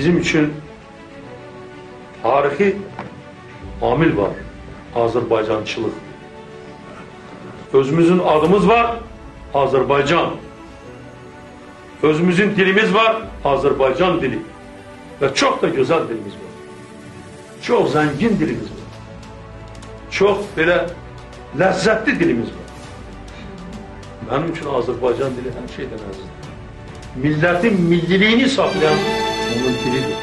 bizim için tarihi amil var. Azerbaycançılık. Özümüzün adımız var. Azerbaycan. Özümüzün dilimiz var. Azerbaycan dili. Ve çok da güzel dilimiz var. Çok zengin dilimiz var. Çok böyle lezzetli dilimiz var. Benim için Azerbaycan dili her şeyden azdır. Milletin milliliğini saklayan onun dilidir.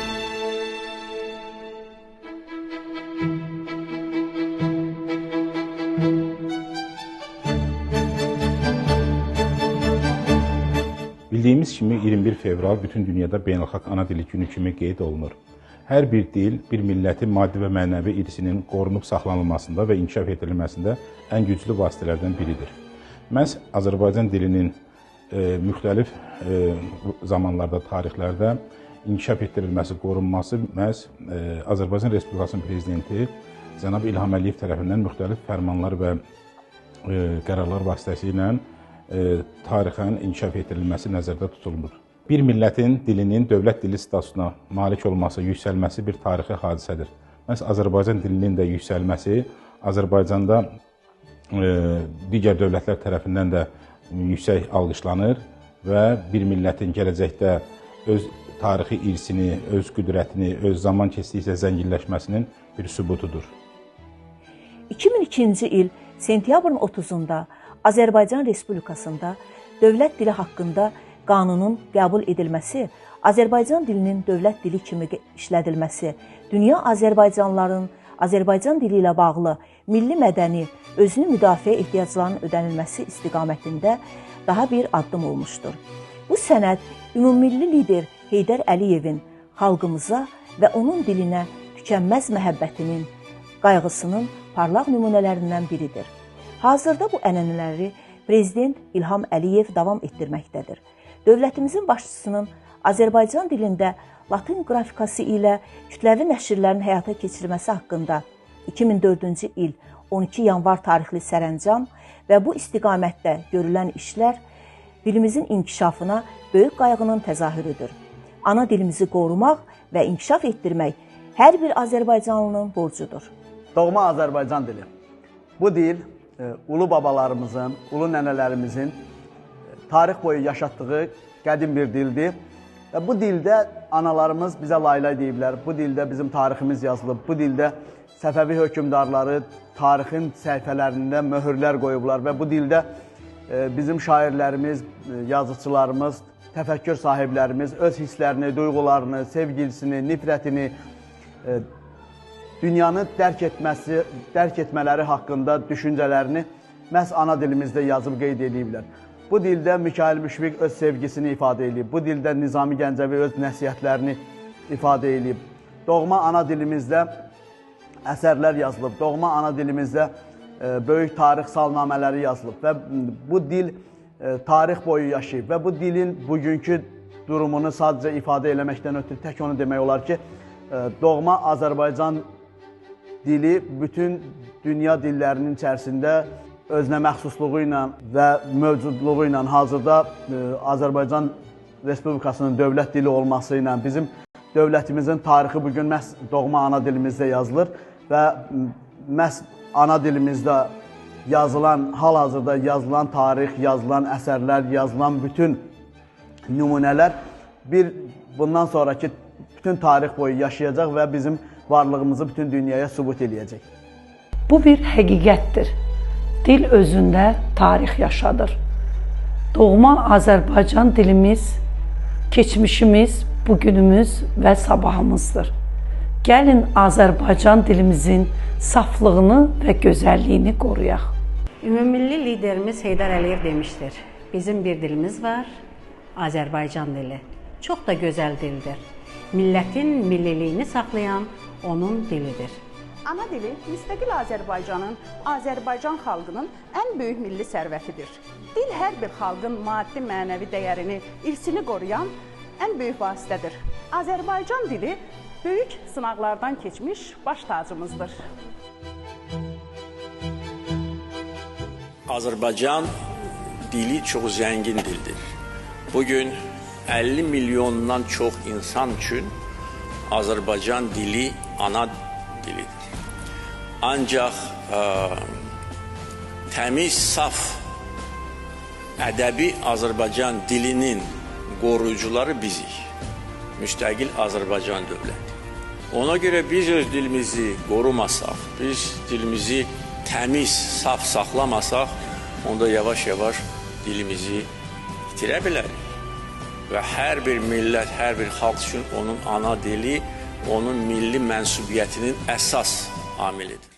Bildiyimiz kimi 21 fevral bütün dünyada beynəlxalq ana dili günü kimi qeyd olunur. Hər bir dil, bir millətin maddi və mənəvi irsinin qorunub saxlanılmasında və inkişaf edilməsində ən güclü vasitələrdən biridir. Məhz Azərbaycan dilinin müxtəlif zamanlarda, tarixlərdə inkişaf etdirilməsi, qorunması məhz Azərbaycan Respublikasının Prezidenti Cənab İlham Əliyev tərəfindən müxtəlif fərmanlar və qərarlar vasitəsilə tarixən inkişaf etdirilməsi nəzərdə tutulmur. Bir millətin dilinin dövlət dili statusuna malik olması, yüksəlməsi bir tarixi hadisədir. Məhz Azərbaycan dilinin də yüksəlməsi Azərbaycanda digər dövlətlər tərəfindən də yüksək alqışlanır və bir millətin gələcəkdə öz tarixi irsini, öz qüdrətini, öz zaman keçdikcə zənginləşməsinin bir sübutudur. 2002-ci il sentyabrın 30-da Azərbaycan Respublikasında dövlət dili haqqında qanunun qəbul edilməsi, Azərbaycan dilinin dövlət dili kimi işlədilməsi, dünya azərbaycanlıların Azərbaycan dili ilə bağlı milli mədəni, özünü müdafiə ehtiyaclarının ödənilməsi istiqamətində daha bir addım olmuşdur. Bu sənəd ümummilli lider Heydər Əliyevin xalqımıza və onun dilinə tükənməz məhəbbətinin, qayğısının parlaq nümunələrindən biridir. Hazırda bu ənənələri Prezident İlham Əliyev davam etdirməkdədir. Dövlətimizin başçısının Azərbaycan dilində Latin qrafikası ilə kütləvi nəşrlərin həyata keçirilməsi haqqında 2004-cü il 12 yanvar tarixli sərəncam və bu istiqamətdə görülən işlər dilimizin inkişafına böyük qayğının təzahürüdür. Ana dilimizi qorumaq və inkişaf etdirmək hər bir Azərbaycanlının borcudur. Doğma Azərbaycan dili. Bu dil ulu babalarımızın, ulu nənələrimizin tarix boyu yaşatdığı qədim bir dildir. Və bu dildə analarımız bizə laylay deyiblər, bu dildə bizim tariximiz yazılıb, bu dildə Səfəvi hökmdarları tarixin səhifələrində möhürlər qoyublar və bu dildə bizim şairlərimiz, yazıçılarımız, təfəkkür sahiblərimiz öz hisslərini, duyğularını, sevgilisini, nifrətini, dünyanı dərk etmələri haqqında düşüncələrini məhz ana dilimizdə yazıb qeyd ediblər. Bu dildə Mikail Müşfiq öz sevgisini ifadə edib, bu dildə Nizami Gəncəvi öz nəsihətlərini ifadə edib. Doğma ana dilimizdə əsərlər yazılıb, doğma ana dilimizdə böyük tarix salnamələri yazılıb və bu dil tarix boyu yaşayıb və bu dilin bugünkü durumunu sadəcə ifadə eləməkdən ötürü tək onu demək olar ki, doğma Azərbaycan dili bütün dünya dillərinin içərisində özünə məxsusluğu ilə və mövcudluğu ilə hazırda Azərbaycan Respublikasının dövlət dili olması ilə bizim dövlətimizin tarixi bugün məhz doğma ana dilimizdə yazılır və məhz ana dilimizdə yazılan, hal-hazırda yazılan tarix, yazılan əsərlər, yazılan bütün nümunələr bundan sonraki bütün tarix boyu yaşayacaq və bizim varlığımızı bütün dünyaya sübut edəcək. Bu bir həqiqətdir. Dil özündə tarix yaşadır. Doğma Azərbaycan dilimiz, keçmişimiz, bugünümüz və sabahımızdır. Gəlin Azərbaycan dilimizin saflığını və gözəlliyini qoruyaq. Ümummilli liderimiz Heydər Əliyev demişdir. Bizim bir dilimiz var, Azərbaycan dili. Çox da gözəl dildir. Millətin milliliyini saxlayan onun dilidir. Ana dili müstəqil Azərbaycanın, Azərbaycan xalqının ən böyük milli sərvətidir. Dil hər bir xalqın maddi mənəvi dəyərini, irsini qoruyan ən böyük vasitədir. Azərbaycan dili böyük sınaqlardan keçmiş baş tacımızdır. Azərbaycan dili çox zəngin dildir. Bugün 50 milyondan çox insan üçün Azərbaycan dili ana dilidir. Ancaq təmiz, saf, ədəbi Azərbaycan dilinin qoruyucuları bizik. Müstəqil Azərbaycan dövləti. Ona görə biz öz dilimizi qorumasaq, biz dilimizi təmiz, saf saxlamasaq, onda yavaş-yavaş dilimizi itirə bilərik. Və hər bir millət, hər bir xalq üçün onun ana dili, onun milli mənsubiyyətinin əsas amilidir.